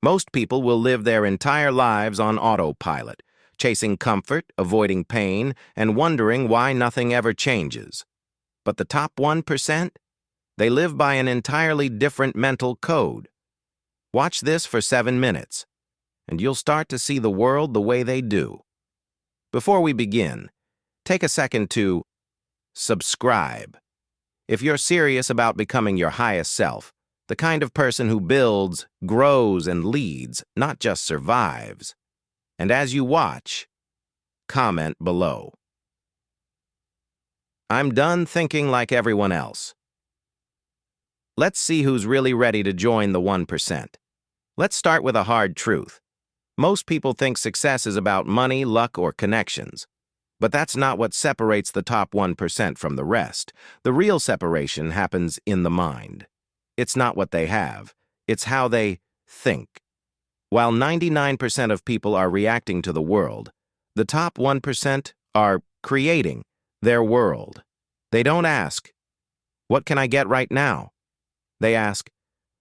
Most people will live their entire lives on autopilot, chasing comfort, avoiding pain, and wondering why nothing ever changes. But the top 1%? They live by an entirely different mental code. Watch this for 7 minutes, and you'll start to see the world the way they do. Before we begin, take a second to subscribe. If you're serious about becoming your highest self, the kind of person who builds, grows, and leads, not just survives. And as you watch, comment below. I'm done thinking like everyone else. Let's see who's really ready to join the 1%. Let's start with a hard truth. Most people think success is about money, luck, or connections. But that's not what separates the top 1% from the rest. The real separation happens in the mind. It's not what they have. It's how they think. While 99% of people are reacting to the world, the top 1% are creating their world. They don't ask, "What can I get right now?" They ask,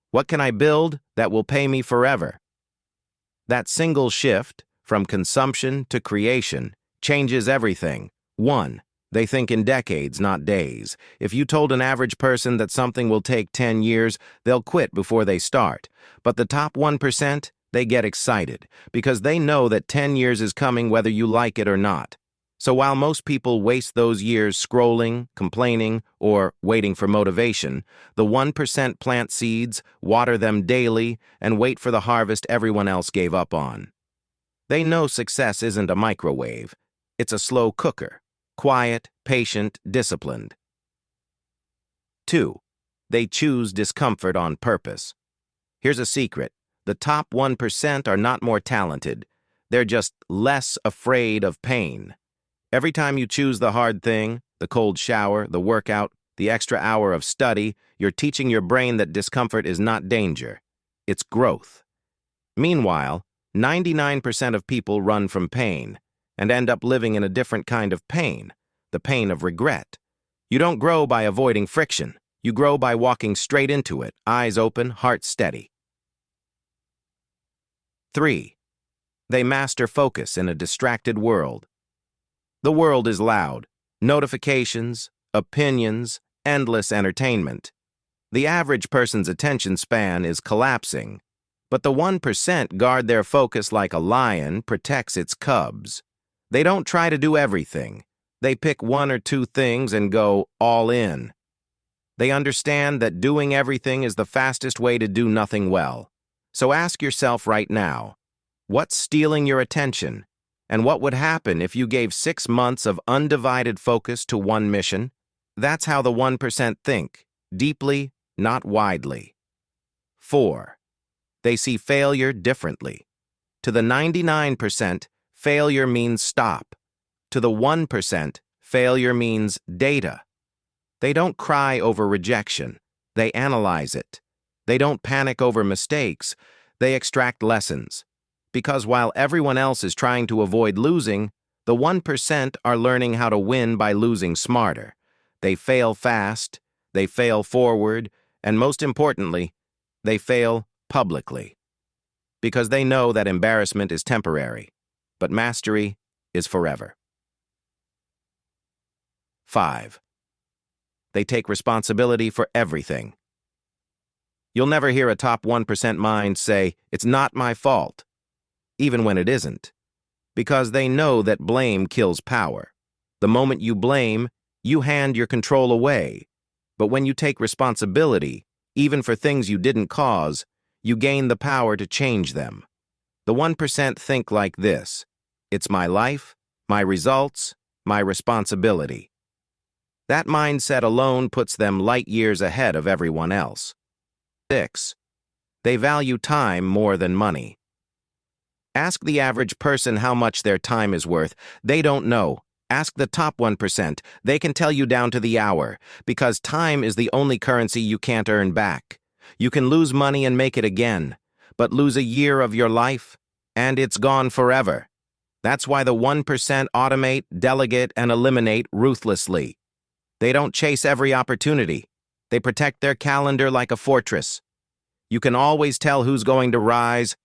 "What can I build that will pay me forever?" That single shift, from consumption to creation, changes everything. 1. They think in decades, not days. If you told an average person that something will take 10 years, they'll quit before they start. But the top 1%, they get excited, because they know that 10 years is coming whether you like it or not. So while most people waste those years scrolling, complaining, or waiting for motivation, the 1% plant seeds, water them daily, and wait for the harvest everyone else gave up on. They know success isn't a microwave. It's a slow cooker. Quiet, patient, disciplined. 2. They choose discomfort on purpose. Here's a secret. The top 1% are not more talented. They're just less afraid of pain. Every time you choose the hard thing, the cold shower, the workout, the extra hour of study, you're teaching your brain that discomfort is not danger. It's growth. Meanwhile, 99% of people run from pain and end up living in a different kind of pain, the pain of regret. You don't grow by avoiding friction. You grow by walking straight into it, eyes open, heart steady. 3. They master focus in a distracted world. The world is loud. Notifications, opinions, endless entertainment. The average person's attention span is collapsing, but the 1% guard their focus like a lion protects its cubs. They don't try to do everything. They pick 1 or 2 things and go all in. They understand that doing everything is the fastest way to do nothing well. So ask yourself right now, what's stealing your attention? And what would happen if you gave 6 months of undivided focus to one mission? That's how the 1% think, deeply, not widely. 4. They see failure differently. To the 99%, failure means stop. To the 1%, failure means data. They don't cry over rejection. They analyze it. They don't panic over mistakes. They extract lessons. Because while everyone else is trying to avoid losing, the 1% are learning how to win by losing smarter. They fail fast, they fail forward, and most importantly, they fail publicly. Because they know that embarrassment is temporary, but mastery is forever. 5. They take responsibility for everything. You'll never hear a top 1% mind say, "It's not my fault," even when it isn't, because they know that blame kills power. The moment you blame, you hand your control away. But when you take responsibility, even for things you didn't cause, you gain the power to change them. The 1% think like this: it's my life, my results, my responsibility. That mindset alone puts them light years ahead of everyone else. 6. They value time more than money. Ask the average person how much their time is worth. They don't know. Ask the top 1%. They can tell you down to the hour, because time is the only currency you can't earn back. You can lose money and make it again, but lose a year of your life, and it's gone forever. That's why the 1% automate, delegate, and eliminate ruthlessly. They don't chase every opportunity. They protect their calendar like a fortress. You can always tell who's going to rise,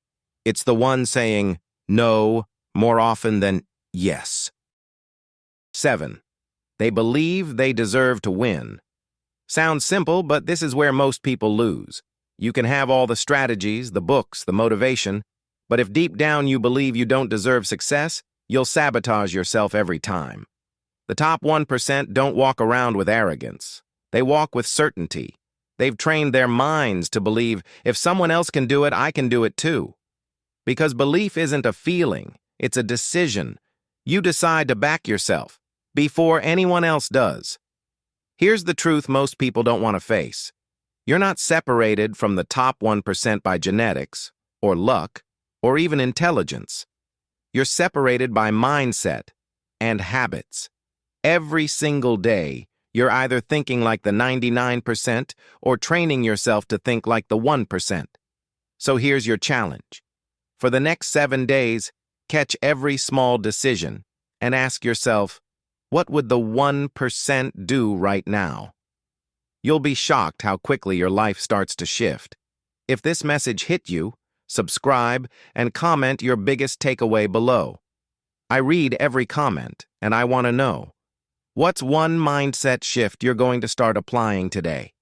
It's the one saying no more often than yes. 7. They believe they deserve to win. Sounds simple, but this is where most people lose. You can have all the strategies, the books, the motivation, but if deep down you believe you don't deserve success, you'll sabotage yourself every time. The top 1% don't walk around with arrogance. They walk with certainty. They've trained their minds to believe, if someone else can do it, I can do it too. Because belief isn't a feeling, it's a decision. You decide to back yourself before anyone else does. Here's the truth most people don't want to face. You're not separated from the top 1% by genetics, or luck, or even intelligence. You're separated by mindset and habits. Every single day, you're either thinking like the 99% or training yourself to think like the 1%. So here's your challenge. For the next 7 days, catch every small decision and ask yourself, what would the 1% do right now? You'll be shocked how quickly your life starts to shift. If this message hit you, subscribe and comment your biggest takeaway below. I read every comment, and I want to know, what's one mindset shift you're going to start applying today?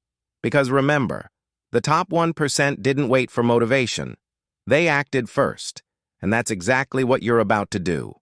Because remember, the top 1% didn't wait for motivation. They acted first, and that's exactly what you're about to do.